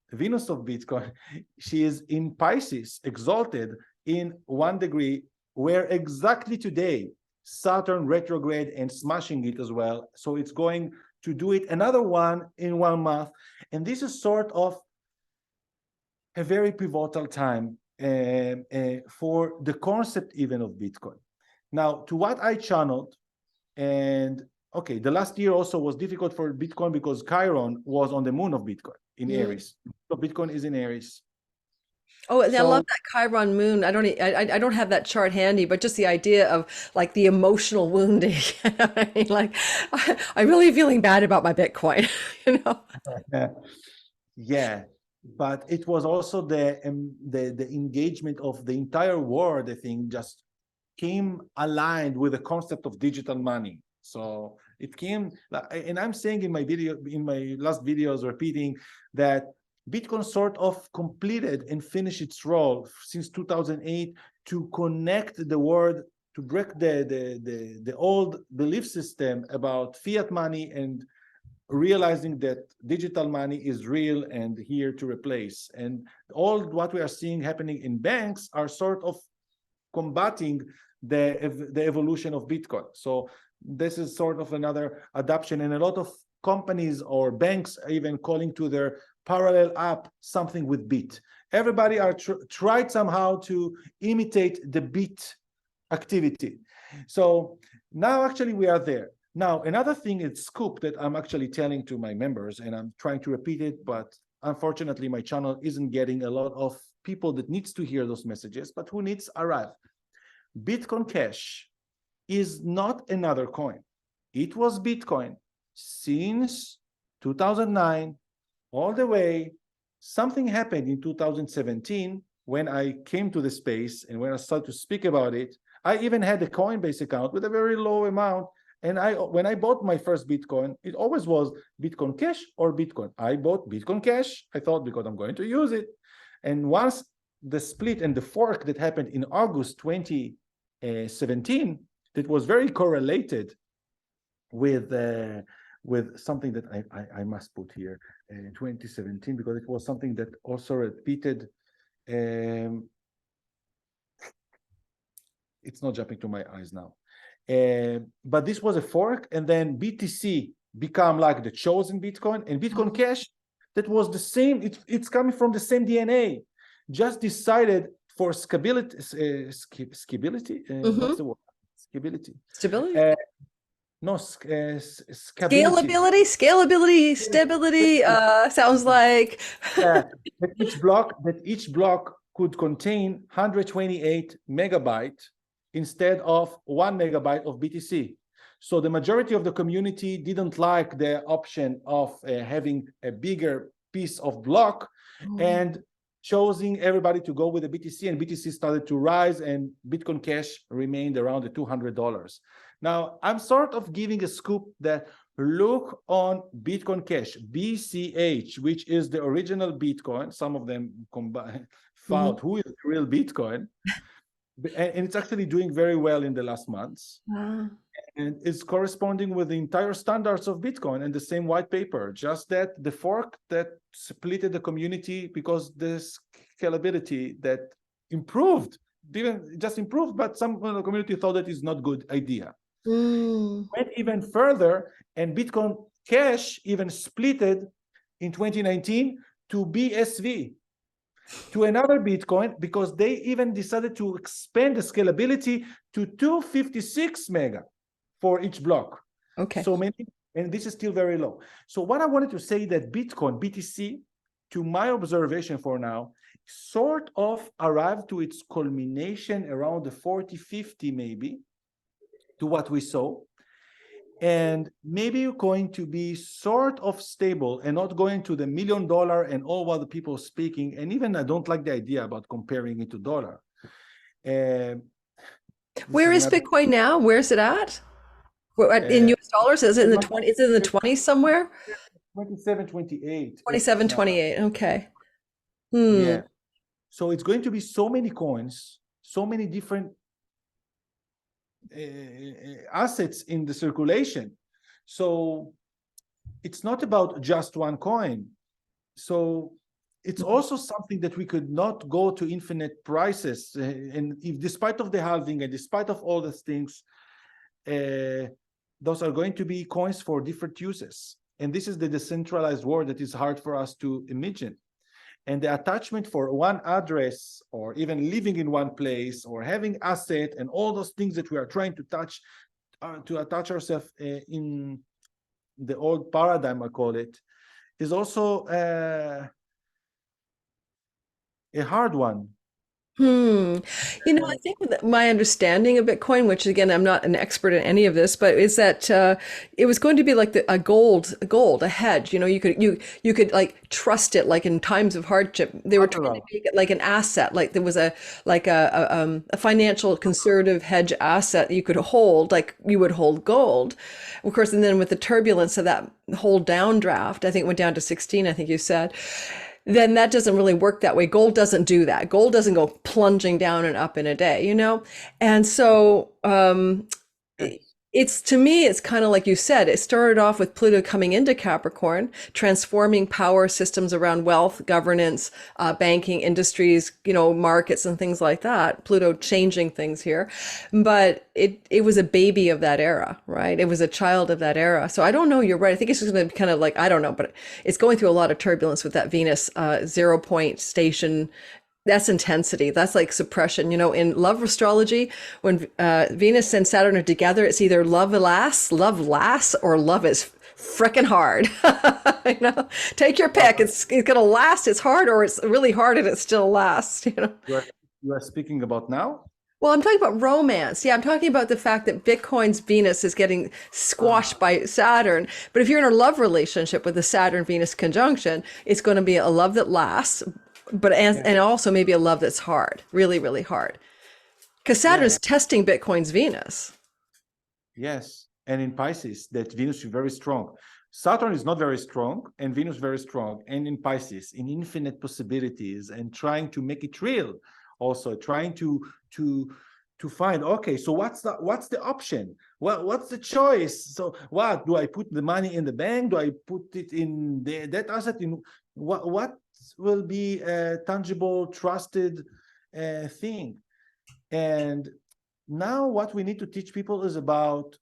she is in Pisces, exalted in 1 degree, where exactly today Saturn retrograde and smashing it as well. So it's going to do it another one in 1 month. And this is sort of a very pivotal time for the concept even of Bitcoin. Now, to what I channeled, and okay, the last year also was difficult for Bitcoin because Chiron was on the moon of Bitcoin in Aries. So Bitcoin is in Aries. Oh, and I love that Chiron moon. I don't have that chart handy, but just the idea of like the emotional wounding. Like, I'm really feeling bad about my Bitcoin, you know? Yeah, but it was also the engagement of the entire world, I think, just came aligned with the concept of digital money. So it came, and I'm saying in my last videos, repeating that Bitcoin sort of completed and finished its role since 2008 to connect the world, to break the old belief system about fiat money and realizing that digital money is real and here to replace. And all what we are seeing happening in banks are sort of combating the evolution of Bitcoin. So this is sort of another adoption, and a lot of companies or banks are even calling to their parallel app something with Bit. Everybody are tried somehow to imitate the Bit activity. So now actually we are there. Now another thing is scoop that I'm actually telling to my members, and I'm trying to repeat it, but unfortunately my channel isn't getting a lot of people that needs to hear those messages, but who needs arrive. Bitcoin Cash is not another coin. It was Bitcoin since 2009 all the way. Something happened in 2017 when I came to the space, and when I started to speak about it, I even had a Coinbase account with a very low amount. And when I bought my first Bitcoin, it always was Bitcoin Cash or Bitcoin. I bought Bitcoin Cash, I thought, because I'm going to use it. And once the split and the fork that happened in August 2017, that was very correlated with something that I must put here in 2017, because it was something that also repeated. It's not jumping to my eyes now. But this was a fork, and then BTC become like the chosen Bitcoin, and Bitcoin Cash, that was the same. It's coming from the same DNA, just decided for stability. What's the word? Stability. No, scalability, stability. Sounds like that each block could contain 128 megabyte instead of 1 megabyte of BTC. So the majority of the community didn't like the option of having a bigger piece of block and choosing everybody to go with the BTC, and BTC started to rise, and Bitcoin Cash remained around the $200. Now, I'm sort of giving a scoop that look on Bitcoin Cash, BCH, which is the original Bitcoin. Some of them found who is the real Bitcoin. and it's actually doing very well in the last months. Ah. And it's corresponding with the entire standards of Bitcoin and the same white paper, just that the fork that splitted the community because the scalability that improved, didn't just improved, but some of the community thought that is not good idea. Went even further, and Bitcoin Cash even splitted in 2019 to BSV, to another Bitcoin, because they even decided to expand the scalability to 256 mega for each block. Okay. So many, and this is still very low. So what I wanted to say that Bitcoin, BTC, to my observation for now, sort of arrived to its culmination around the 40-50 maybe, to what we saw. And maybe you're going to be sort of stable and not going to the $1 million and all what the people speaking. And even I don't like the idea about comparing it to dollar. Where is Bitcoin now? Where's it at? In US dollars? Is it in the 20? Is it in the 20s somewhere? 27, 28. 27, 28. Okay. Yeah. So it's going to be so many coins, so many different assets in the circulation. So it's not about just one coin. So it's also something that we could not go to infinite prices. And if despite of the halving and despite of all these things, those are going to be coins for different uses. And this is the decentralized world that is hard for us to imagine. And the attachment for one address, or even living in one place, or having asset, and all those things that we are trying to touch, to attach ourselves in the old paradigm, I call it, is also a hard one. You know, I think my understanding of Bitcoin, which again, I'm not an expert in any of this, but is that it was going to be like a gold, a hedge. You know, you could like trust it, like in times of hardship. They were trying to make it like an asset, like there was a financial conservative hedge asset you could hold, like you would hold gold. Of course, and then with the turbulence of that whole downdraft, I think it went down to 16, I think you said. Then that doesn't really work that way. Gold doesn't do that. Gold doesn't go plunging down and up in a day, you know? And so it's, to me, it's kind of like you said, it started off with Pluto coming into Capricorn, transforming power systems around wealth, governance, banking, industries, you know, markets and things like that. Pluto changing things here. But it was a baby of that era, right? It was a child of that era. So I don't know, you're right. I think it's just going to be kind of like, I don't know, but it's going through a lot of turbulence with that Venus 0 point station. That's intensity. That's like suppression. You know, in love astrology, when Venus and Saturn are together, it's either love lasts, or love is frickin' hard. You know, take your pick. It's gonna last. It's hard, or it's really hard and it still lasts. You know. You are speaking about now? Well, I'm talking about romance. Yeah, I'm talking about the fact that Bitcoin's Venus is getting squashed by Saturn. But if you're in a love relationship with the Saturn-Venus conjunction, it's going to be a love that lasts, but and also maybe a love that's hard, really, really hard. Because Saturn's testing Bitcoin's Venus. Yes, and in Pisces, that Venus is very strong. Saturn is not very strong, and Venus very strong. And in Pisces, in infinite possibilities, and trying to make it real. Also trying to find, okay, so what's the option? What's the choice? So what do I put the money in the bank? Do I put it in that asset? In what will be a tangible, trusted thing? And now what we need to teach people is about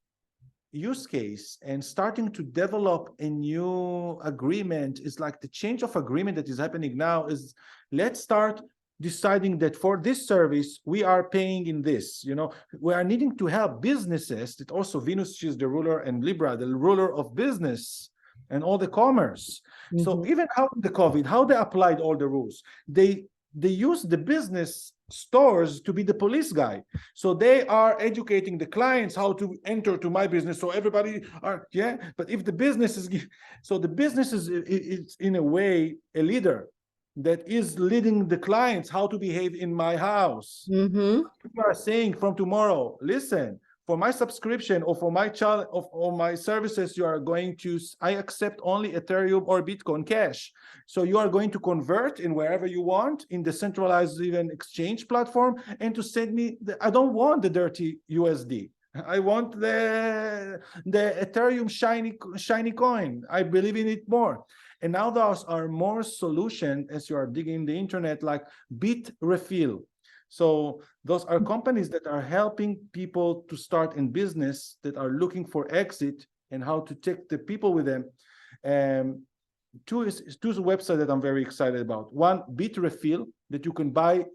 use case and starting to develop a new agreement. Is like the change of agreement that is happening now is, let's start deciding that for this service we are paying in this. You know, we are needing to help businesses. That also Venus is the ruler, and Libra the ruler of business and all the commerce. So even out of the COVID, how they applied all the rules, they use the business stores to be the police guy. So they are educating the clients how to enter to my business. So everybody are, but if the business is, so the business is in a way a leader that is leading the clients how to behave in my house. People are saying from tomorrow, listen, for my subscription or for my child or my services, you are going to, I accept only Ethereum or Bitcoin Cash. So you are going to convert in wherever you want in the centralized even exchange platform, and to send me, I don't want the dirty USD. I want the Ethereum shiny coin. I believe in it more. And now there are more solutions as you are digging the internet, like Bitrefill. So those are companies that are helping people to start in business, that are looking for exit and how to take the people with them. Two websites that I'm very excited about. One, Bitrefill, that you can buy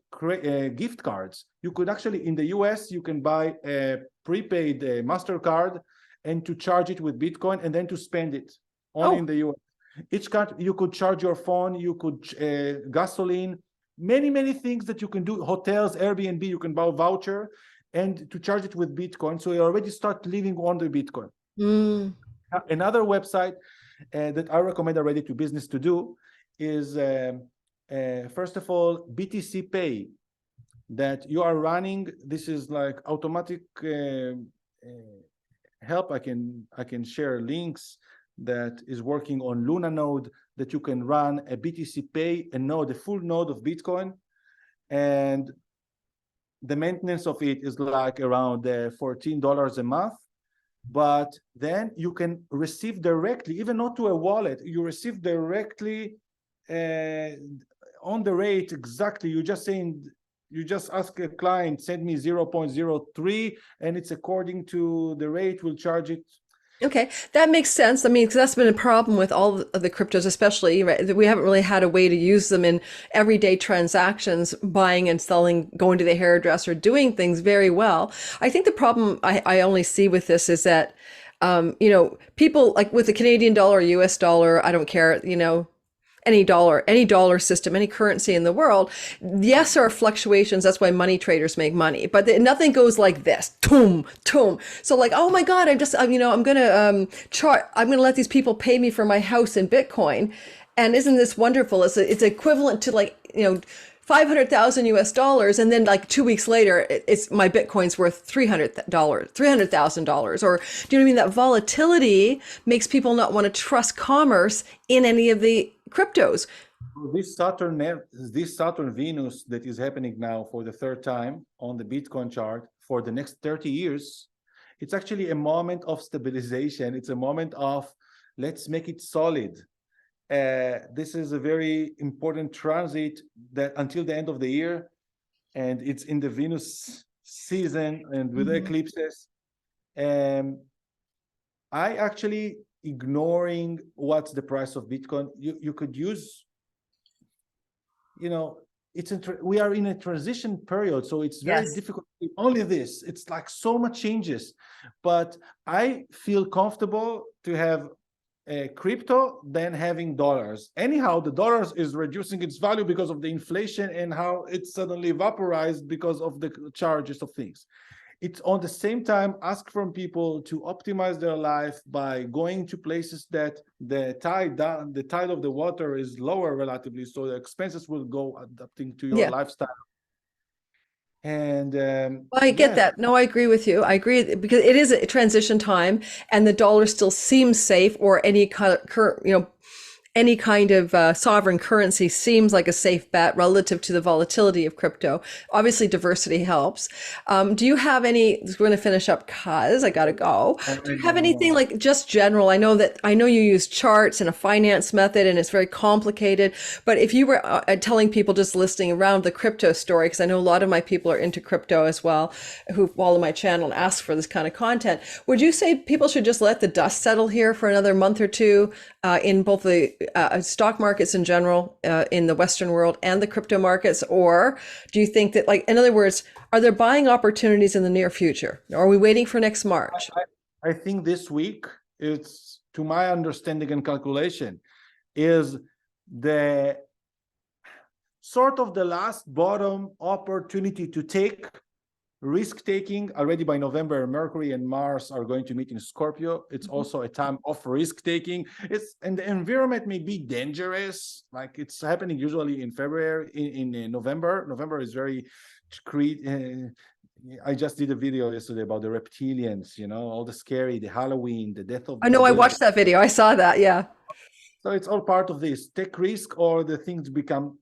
gift cards. You could actually, in the US, you can buy a prepaid MasterCard and to charge it with Bitcoin and then to spend it only in the US. Each card, you could charge your phone, you could gasoline, many things that you can do. Hotels, Airbnb, you can buy a voucher and to charge it with Bitcoin. So you already start living on the Bitcoin. Another website that I recommend already to business to do is, first of all, BTC Pay, that you are running. This is like automatic help. I can share links that is working on Luna node, that you can run a BTC Pay and node, the full node of Bitcoin. And the maintenance of it is like around $14 a month. But then you can receive directly, even not to a wallet, you receive directly on the rate exactly. You just ask a client, send me 0.03, and it's according to the rate, we'll charge it. Okay, that makes sense. I mean, because that's been a problem with all of the cryptos, especially, right? We haven't really had a way to use them in everyday transactions, buying and selling, going to the hairdresser, doing things very well. I think the problem I only see with this is that, people like with the Canadian dollar, US dollar, I don't care, any dollar system, any currency in the world. Yes, there are fluctuations. That's why money traders make money, but nothing goes like this. Toom, toom. So like, oh my God, I'm going to let these people pay me for my house in Bitcoin. And isn't this wonderful? It's equivalent to like, 500,000 US dollars. And then like 2 weeks later, it's my Bitcoin's worth $300,000. Or do you know what I mean? That volatility makes people not want to trust commerce in any of the cryptos. This Saturn Venus that is happening now for the third time on the Bitcoin chart for the next 30 years, it's actually a moment of stabilization. It's a moment of, let's make it solid. This is a very important transit that until the end of the year, and it's in the Venus season and with eclipses. I actually ignoring what's the price of Bitcoin. You could use, we are in a transition period, so it's very difficult. Only this, it's like so much changes, but I feel comfortable to have crypto than having dollars. Anyhow, the dollars is reducing its value because of the inflation and how it's suddenly vaporized because of the charges of things. It's on the same time ask from people to optimize their life by going to places that the tide of the water is lower relatively, so the expenses will go adapting to your lifestyle. And I get that. No, I agree with you. I agree because it is a transition time, and the dollar still seems safe, or any kind of any kind of sovereign currency seems like a safe bet relative to the volatility of crypto. Obviously, diversity helps. Do you have any, we're going to finish up because I got to go. Do you have anything like just general? I know you use charts and a finance method and it's very complicated, but if you were telling people just listening around the crypto story, because I know a lot of my people are into crypto as well, who follow my channel and ask for this kind of content, would you say people should just let the dust settle here for another month or two in both the stock markets in general, in the Western world, and the crypto markets? Or do you think that, like, in other words, are there buying opportunities in the near future? Or are we waiting for next March? I think this week, it's, to my understanding and calculation, is the sort of the last bottom opportunity to take risk-taking. Already by November, Mercury and Mars are going to meet in Scorpio. It's also a time of risk-taking. And the environment may be dangerous, like it's happening usually in February, in November. November is very I just did a video yesterday about the reptilians, all the scary, the Halloween, the death of I the know I dead. watched that video. I saw that. Yeah. So it's all part of this. Take risk or the things become,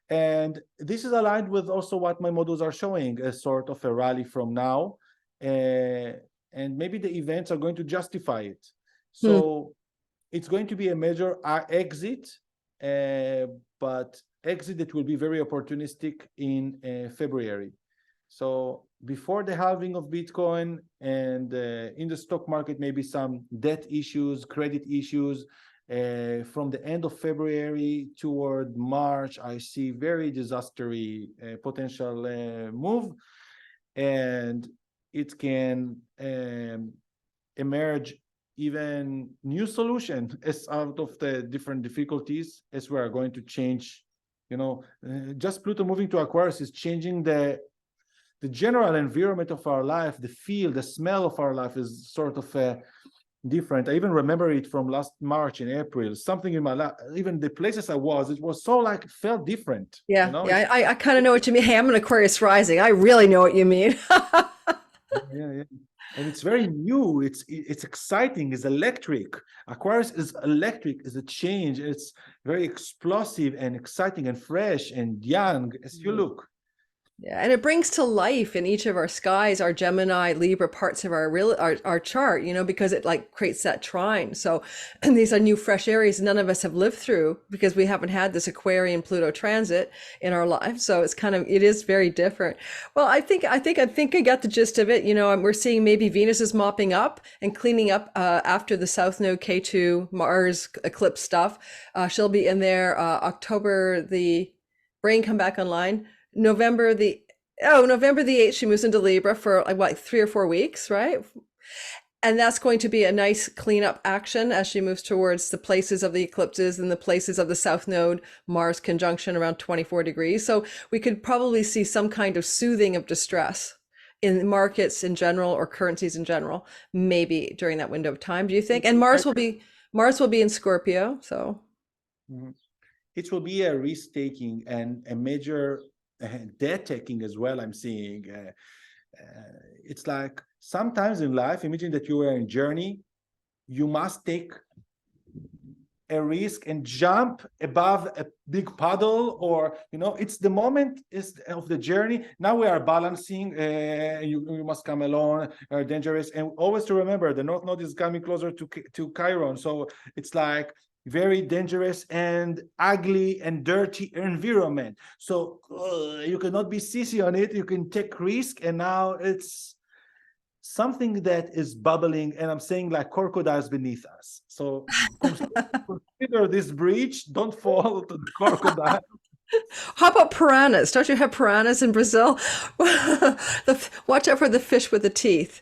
and this is aligned with also what my models are showing, a sort of a rally from now. And maybe the events are going to justify it. Hmm. So it's going to be a major exit, but exit that will be very opportunistic in February. So before the halving of Bitcoin and in the stock market, maybe some debt issues, credit issues. From the end of February toward March, I see very disastrous potential move, and it can emerge even new solution as out of the different difficulties as we are going to change. Just Pluto moving to Aquarius is changing the general environment of our life, the feel, the smell of our life is sort of different. I even remember it from last March and April, something in my life, even the places I was, it was so like, felt different, Yeah. Yeah. I kind of know what you mean. Hey, I'm an Aquarius rising. I really know what you mean. yeah. And it's very new. It's exciting. It's electric. Aquarius is electric. Is a change. It's very explosive and exciting and fresh and young as you look. Yeah, and it brings to life in each of our skies, our Gemini, Libra parts of our chart, because it like creates that trine. So, and these are new fresh areas none of us have lived through because we haven't had this Aquarian Pluto transit in our lives. So it is very different. Well, I think I got the gist of it. We're seeing maybe Venus is mopping up and cleaning up after the South Node K2 Mars eclipse stuff. She'll be in there October, the brain come back online. November the 8th, she moves into Libra for like what, 3 or 4 weeks, right? And that's going to be a nice cleanup action as she moves towards the places of the eclipses and the places of the South Node Mars conjunction around 24 degrees. So we could probably see some kind of soothing of distress in markets in general or currencies in general, maybe during that window of time. Do you think? And Mars will be in Scorpio, so. Mhm. It will be a risk-taking and a major debt taking as well. I'm seeing it's like sometimes in life, imagine that you are in journey, you must take a risk and jump above a big puddle, or it's the moment is of the journey. Now we are balancing. You must come alone, dangerous, and always to remember the North Node is coming closer to Chiron, so it's like very dangerous and ugly and dirty environment. So you cannot be sissy on it. You can take risk, and now it's something that is bubbling, and I'm saying like crocodiles beneath us. So consider this breach. Don't fall to the crocodile. How about piranhas? Don't you have piranhas in Brazil? Watch out for the fish with the teeth.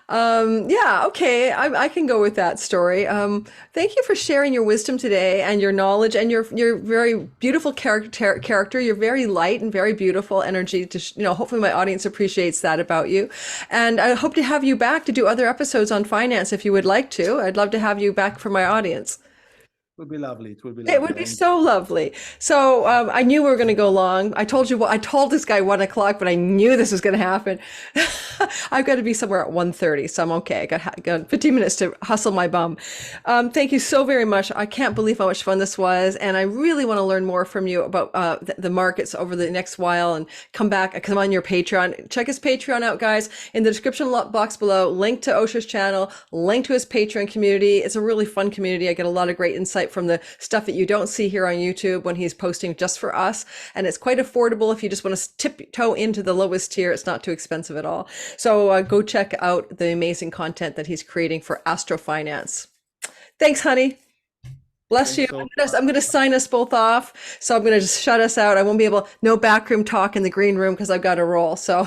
Yeah, okay, I can go with that story. Thank you for sharing your wisdom today and your knowledge and your very beautiful character. You're very light and very beautiful energy. Hopefully my audience appreciates that about you. And I hope to have you back to do other episodes on finance if you would like to. I'd love to have you back for my audience. It would be lovely. It would be It lovely. would be so lovely. So I knew we were going to go long. I told this guy 1 o'clock, but I knew this was going to happen. I've got to be somewhere at 1:30, so I'm okay. I got 15 minutes to hustle my bum. Thank you so very much. I can't believe how much fun this was, and I really want to learn more from you about the markets over the next while, and come on your Patreon. Check his Patreon out, guys. In the description box below, link to Osher's channel, link to his Patreon community. It's a really fun community. I get a lot of great insight from the stuff that you don't see here on YouTube when he's posting just for us. And it's quite affordable if you just want to tiptoe into the lowest tier. It's not too expensive at all. So go check out the amazing content that he's creating for Astro Finance. Thanks, honey. Bless you. I'm going to sign us both off. So I'm going to just shut us out. I won't be no backroom talk in the green room because I've got to roll. So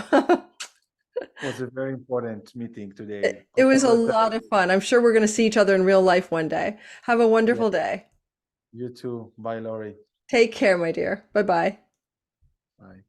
It was a very important meeting today. it was a lot of fun. I'm sure we're going to see each other in real life one day. Have a wonderful day. You too. Bye, Laurie. Take care, my dear. Bye-bye. Bye.